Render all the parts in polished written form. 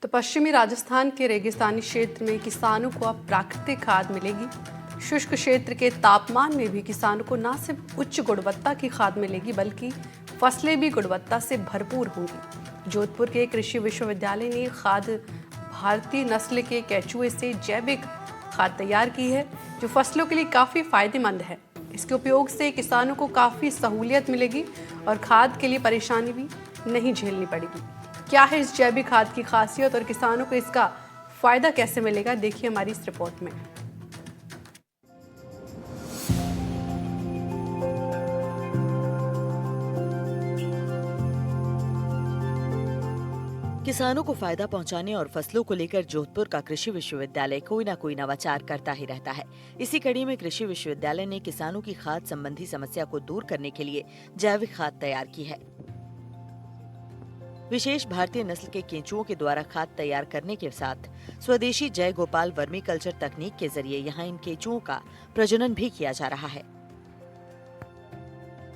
तो पश्चिमी राजस्थान के रेगिस्तानी क्षेत्र में किसानों को अब प्राकृतिक खाद मिलेगी। शुष्क क्षेत्र के तापमान में भी किसानों को न सिर्फ उच्च गुणवत्ता की खाद मिलेगी बल्कि फसलें भी गुणवत्ता से भरपूर होंगी। जोधपुर के कृषि विश्वविद्यालय ने खाद भारतीय नस्ल के केचुए से जैविक खाद तैयार की है, जो फसलों के लिए काफ़ी फायदेमंद है। इसके उपयोग से किसानों को काफ़ी सहूलियत मिलेगी और खाद के लिए परेशानी भी नहीं झेलनी पड़ेगी। क्या है इस जैविक खाद की खासियत और किसानों को इसका फायदा कैसे मिलेगा, देखिए हमारी इस रिपोर्ट में। किसानों को फायदा पहुंचाने और फसलों को लेकर जोधपुर का कृषि विश्वविद्यालय कोई न कोई नवाचार करता ही रहता है। इसी कड़ी में कृषि विश्वविद्यालय ने किसानों की खाद संबंधी समस्या को दूर करने के लिए जैविक खाद तैयार की है। विशेष भारतीय नस्ल के केंचुओं के द्वारा खाद तैयार करने के साथ स्वदेशी जय गोपाल वर्मी कल्चर तकनीक के जरिए यहाँ इन केंचुओं का प्रजनन भी किया जा रहा है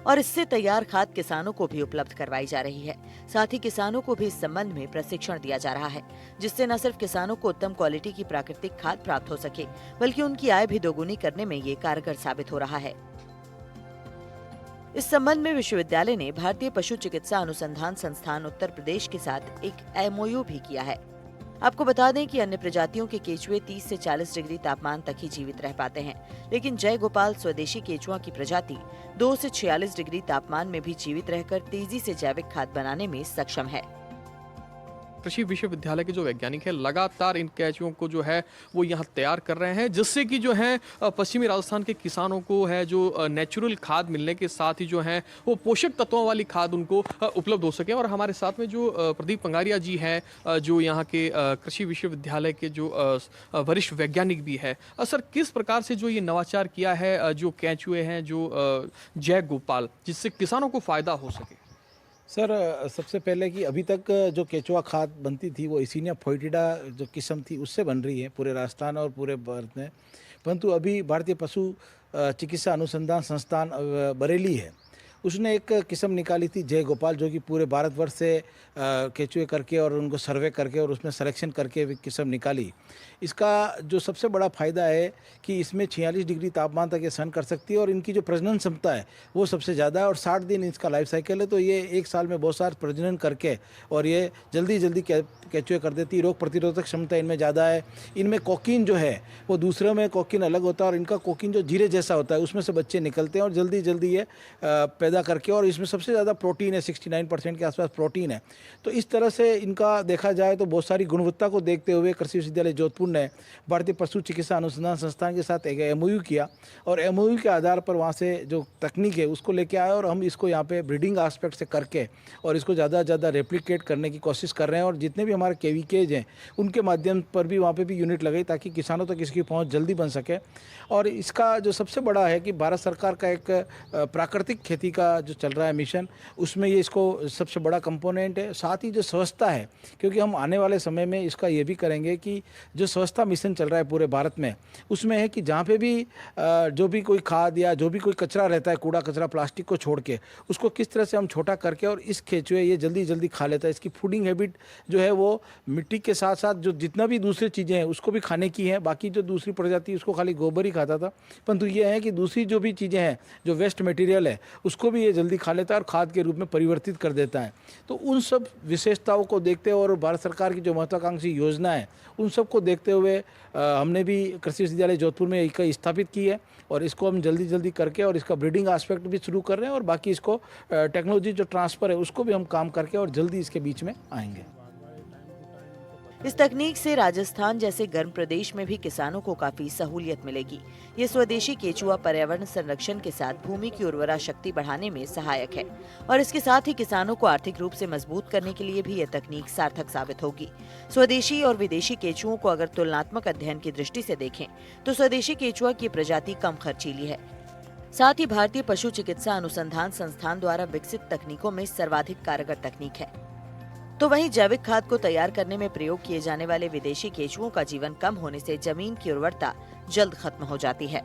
और इससे तैयार खाद किसानों को भी उपलब्ध करवाई जा रही है। साथ ही किसानों को भी इस संबंध में प्रशिक्षण दिया जा रहा है, जिससे न सिर्फ किसानों को उत्तम क्वालिटी की प्राकृतिक खाद प्राप्त हो सके बल्कि उनकी आय भी दोगुनी करने में ये कारगर साबित हो रहा है। इस संबंध में विश्वविद्यालय ने भारतीय पशु चिकित्सा अनुसंधान संस्थान उत्तर प्रदेश के साथ एक MOU भी किया है। आपको बता दें कि अन्य प्रजातियों के केचुए 30 से 40 डिग्री तापमान तक ही जीवित रह पाते हैं, लेकिन जय गोपाल स्वदेशी केचुआ की प्रजाति 2 से 46 डिग्री तापमान में भी जीवित रहकर तेजी से जैविक खाद बनाने में सक्षम है। कृषि विश्वविद्यालय के जो वैज्ञानिक हैं लगातार इन केंचुओं को जो है वो यहाँ तैयार कर रहे हैं, जिससे कि जो है पश्चिमी राजस्थान के किसानों को है जो नेचुरल खाद मिलने के साथ ही जो है वो पोषक तत्वों वाली खाद उनको उपलब्ध हो सके। और हमारे साथ में जो प्रदीप पंगारिया जी हैं, जो यहाँ के कृषि विश्वविद्यालय के जो वरिष्ठ वैज्ञानिक भी है। सर, किस प्रकार से जो ये नवाचार किया है जो केंचुए हैं जो जय गोपाल, जिससे किसानों को फायदा हो सके? सर, सबसे पहले कि अभी तक जो केचुआ खाद बनती थी वो इसीनिया फोइटिडा जो किस्म थी उससे बन रही है पूरे राजस्थान और पूरे भारत में। परंतु अभी भारतीय पशु चिकित्सा अनुसंधान संस्थान बरेली है, उसने एक किस्म निकाली थी जय गोपाल, जो कि पूरे भारतवर्ष से केचुए करके और उनको सर्वे करके और उसमें सिलेक्शन करके एक किस्म निकाली। इसका जो सबसे बड़ा फ़ायदा है कि इसमें 46 डिग्री तापमान तक ये सहन कर सकती है और इनकी जो प्रजनन क्षमता है वो सबसे ज़्यादा है और 60 दिन इसका लाइफ साइकिल है। तो ये एक साल में बहुत सारा प्रजनन करके और ये जल्दी केचुए कर देती है। रोग प्रतिरोधक क्षमता इनमें ज़्यादा है। इनमें कोकीन जो है वो दूसरों में कोकीन अलग होता है और इनका कोकीन जो जीरे जैसा होता है उसमें से बच्चे निकलते हैं और जल्दी ये पैदा करके, और इसमें सबसे ज़्यादा प्रोटीन है, 69% के आसपास प्रोटीन है। तो इस तरह से इनका देखा जाए तो बहुत सारी गुणवत्ता को देखते हुए कृषि विश्वविद्यालय जोधपुर ने भारतीय पशु चिकित्सा अनुसंधान संस्थान के साथ एक MOU किया और MOU के आधार पर वहाँ से जो तकनीक है उसको लेके आए और हम इसको यहाँ पे ब्रीडिंग एस्पेक्ट से करके और इसको ज़्यादा रेप्लिकेट करने की कोशिश कर रहे हैं। और जितने भी हमारे KVKs हैं उनके माध्यम पर भी वहाँ पे भी यूनिट लगाई ताकि किसानों तक इसकी पहुँच जल्दी बन सके। और इसका जो सबसे बड़ा है कि भारत सरकार का एक प्राकृतिक खेती का जो चल रहा है मिशन, उसमें ये इसको सबसे बड़ा कंपोनेंट है। साथ ही जो स्वच्छता है, क्योंकि हम आने वाले समय में इसका ये भी करेंगे कि जो स्वच्छता मिशन चल रहा है पूरे भारत में, उसमें है कि जहाँ पे भी जो भी कोई खाद या जो भी कोई कचरा रहता है, कूड़ा कचरा प्लास्टिक को छोड़ के, उसको किस तरह से हम छोटा करके और इस केचुए ये जल्दी खा लेता है। इसकी फूडिंग हैबिट जो है वो मिट्टी के साथ साथ जो जितना भी दूसरी चीज़ें हैं उसको भी खाने की है। बाकी जो दूसरी प्रजाति उसको खाली गोबर ही खाता था, परंतु ये है कि दूसरी जो भी चीज़ें हैं, जो वेस्ट मटेरियल है, उसको भी ये जल्दी खा लेता है और खाद के रूप में परिवर्तित कर देता है। तो उन सब विशेषताओं को देखते हुए और भारत सरकार की जो महत्वाकांक्षी योजना है उन सब को देखते हुए हमने भी कृषि विश्वविद्यालय जोधपुर में इकाई स्थापित की है और इसको हम जल्दी करके और इसका ब्रीडिंग एस्पेक्ट भी शुरू कर रहे हैं और बाकी इसको टेक्नोलॉजी जो ट्रांसफ़र है उसको भी हम काम करके और जल्दी इसके बीच में आएंगे। इस तकनीक से राजस्थान जैसे गर्म प्रदेश में भी किसानों को काफी सहूलियत मिलेगी। ये स्वदेशी केचुआ पर्यावरण संरक्षण के साथ भूमि की उर्वरा शक्ति बढ़ाने में सहायक है और इसके साथ ही किसानों को आर्थिक रूप से मजबूत करने के लिए भी ये तकनीक सार्थक साबित होगी। स्वदेशी और विदेशी केचुओं को अगर तुलनात्मक अध्ययन की दृष्टि से देखें तो स्वदेशी केचुआ की प्रजाति कम खर्चीली है। साथ ही भारतीय पशु चिकित्सा अनुसंधान संस्थान द्वारा विकसित तकनीकों में सर्वाधिक कारगर तकनीक है। तो वहीं जैविक खाद को तैयार करने में प्रयोग किए जाने वाले विदेशी केचुओं का जीवन कम होने से जमीन की उर्वरता जल्द खत्म हो जाती है।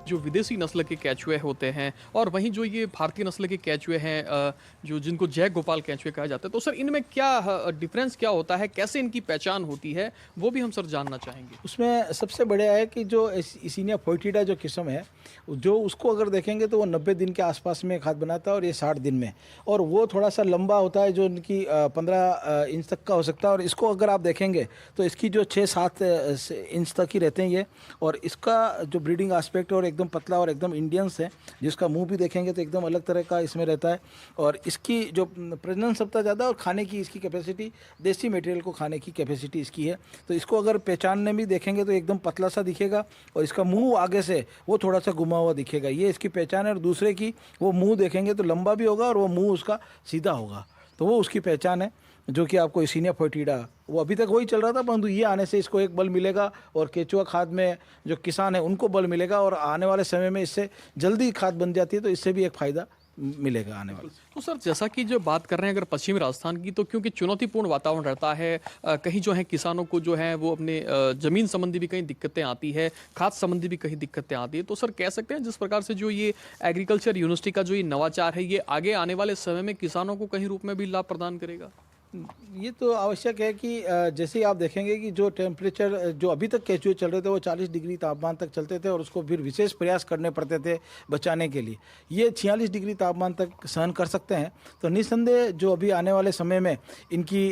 जो विदेशी नस्ल के केचुए होते हैं और वहीं जो ये भारतीय नस्ल के केचुए हैं जो जिनको जय गोपाल केचुए कहा जाता है, तो सर इनमें क्या डिफरेंस क्या होता है, कैसे इनकी पहचान होती है, वो भी हम सर जानना चाहेंगे। उसमें सबसे बढ़िया है कि जो इसिनिया फोइटिडा जो किस्म है, जो उसको अगर देखेंगे तो वो 90 दिन के आसपास में खाद बनाता है और ये 60 दिन में, और वो थोड़ा सा लंबा होता है जो इनकी 15 इंच तक का हो सकता है। और इसको अगर आप देखेंगे तो इसकी जो 6-7 इंच तक ही रहते हैं ये, और इसका जो ब्रीडिंग एस्पेक्ट और एकदम पतला और एकदम इंडियंस है, जिसका मुंह भी देखेंगे तो एकदम अलग तरह का इसमें रहता है। और इसकी जो प्रजनन क्षमता ज़्यादा और खाने की इसकी कैपेसिटी, देसी मटेरियल को खाने की कैपेसिटी इसकी है। तो इसको अगर पहचानने में देखेंगे तो एकदम पतला सा दिखेगा और इसका मुंह आगे से वो थोड़ा सा घुमा हुआ दिखेगा, ये इसकी पहचान है। और दूसरे की वो मुंह देखेंगे तो लंबा भी होगा और वो मुंह उसका सीधा होगा, तो वो उसकी पहचान है, जो कि आपको इसिनिया फोइटिडा वो अभी तक वही चल रहा था, परंतु ये आने से इसको एक बल मिलेगा और केचुआ खाद में जो किसान है उनको बल मिलेगा, और आने वाले समय में इससे जल्दी खाद बन जाती है, तो इससे भी एक फ़ायदा मिलेगा आने वाले। तो सर जैसा कि जो बात कर रहे हैं अगर पश्चिमी राजस्थान की, तो क्योंकि चुनौतीपूर्ण वातावरण रहता है, कहीं जो है किसानों को जो है वो अपने ज़मीन संबंधी भी कहीं दिक्कतें आती है, खाद संबंधी भी कहीं दिक्कतें आती है, तो सर कह सकते हैं जिस प्रकार से जो ये एग्रीकल्चर यूनिवर्सिटी का जो ये नवाचार है, ये आगे आने वाले समय में किसानों को कहीं रूप में भी लाभ प्रदान करेगा। ये तो आवश्यक है कि जैसे ही आप देखेंगे कि जो टेम्परेचर जो अभी तक केचुए चल रहे थे वो 40 डिग्री तापमान तक चलते थे और उसको फिर विशेष प्रयास करने पड़ते थे बचाने के लिए, ये 46 डिग्री तापमान तक सहन कर सकते हैं। तो निस्संदेह जो अभी आने वाले समय में इनकी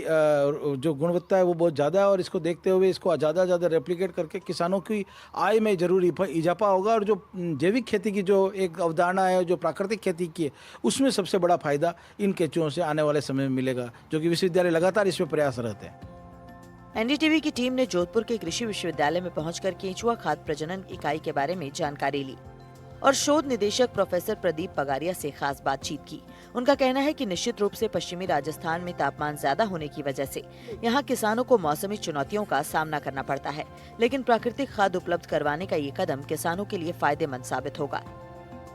जो गुणवत्ता है वो बहुत ज़्यादा है, और इसको देखते हुए इसको ज़्यादा ज़्यादा रेप्लिकेट करके किसानों की आय में ज़रूर इजाफा होगा। और जो जैविक खेती की जो एक अवधारणा है, जो प्राकृतिक खेती की है, उसमें सबसे बड़ा फायदा इन केचुओं से आने वाले समय में मिलेगा, जो कि विश्वविद्यालय लगातार इसमें प्रयास रहते हैं। एनडीटीवी की टीम ने जोधपुर के कृषि विश्वविद्यालय में पहुंचकर केंचुआ खाद प्रजनन इकाई के बारे में जानकारी ली और शोध निदेशक प्रोफेसर प्रदीप पगारिया से खास बातचीत की। उनका कहना है कि निश्चित रूप से पश्चिमी राजस्थान में तापमान ज्यादा होने की वजह से यहाँ किसानों को मौसमी चुनौतियों का सामना करना पड़ता है, लेकिन प्राकृतिक खाद उपलब्ध करवाने का ये कदम किसानों के लिए फायदेमंद साबित होगा।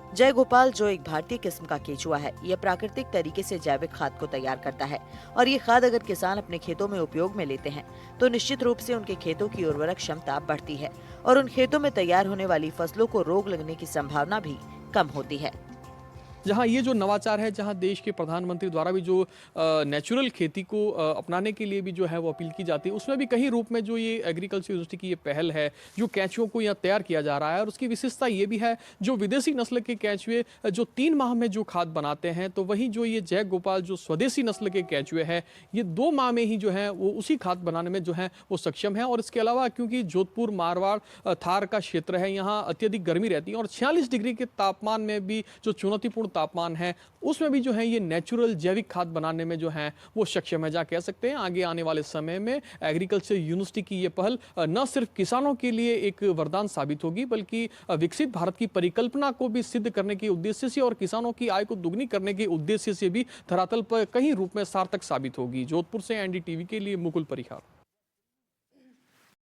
जय गोपाल जो एक भारतीय किस्म का केचुआ है, यह प्राकृतिक तरीके से जैविक खाद को तैयार करता है, और ये खाद अगर किसान अपने खेतों में उपयोग में लेते हैं तो निश्चित रूप से उनके खेतों की उर्वरक क्षमता बढ़ती है और उन खेतों में तैयार होने वाली फसलों को रोग लगने की संभावना भी कम होती है। जहाँ ये जो नवाचार है, जहाँ देश के प्रधानमंत्री द्वारा भी जो नेचुरल खेती को अपनाने के लिए भी जो है वो अपील की जाती है, उसमें भी कहीं रूप में जो ये एग्रीकल्चर यूनिवर्सिटी की ये पहल है, जो केचुओं को यहाँ तैयार किया जा रहा है। और उसकी विशेषता ये भी है, जो विदेशी नस्ल के केचुए जो 3 माह में जो खाद बनाते हैं, तो वहीं जो ये जय गोपाल जो स्वदेशी नस्ल के केचुए हैं, ये 2 माह में ही जो है वो उसी खाद बनाने में जो है वो सक्षम है। और इसके अलावा क्योंकि जोधपुर, मारवाड़, थार का क्षेत्र है, यहाँ अत्यधिक गर्मी रहती है और 46 डिग्री के तापमान में भी जो चुनौतीपूर्ण तापमान है, उसमें भी जो है ये नेचुरल जैविक खाद बनाने में जो है वो सक्षम है। जहाँ कह सकते हैं आगे आने वाले समय में एग्रीकल्चर यूनिवर्सिटी की ये पहल न सिर्फ किसानों के लिए एक वरदान साबित होगी, बल्कि विकसित भारत की परिकल्पना को भी सिद्ध करने के उद्देश्य से और किसानों की आय को दुगनी करने के उद्देश्य से भी धरातल पर कहीं रूप में सार्थक साबित होगी। जोधपुर से एनडीटीवी के लिए मुकुल परिहार।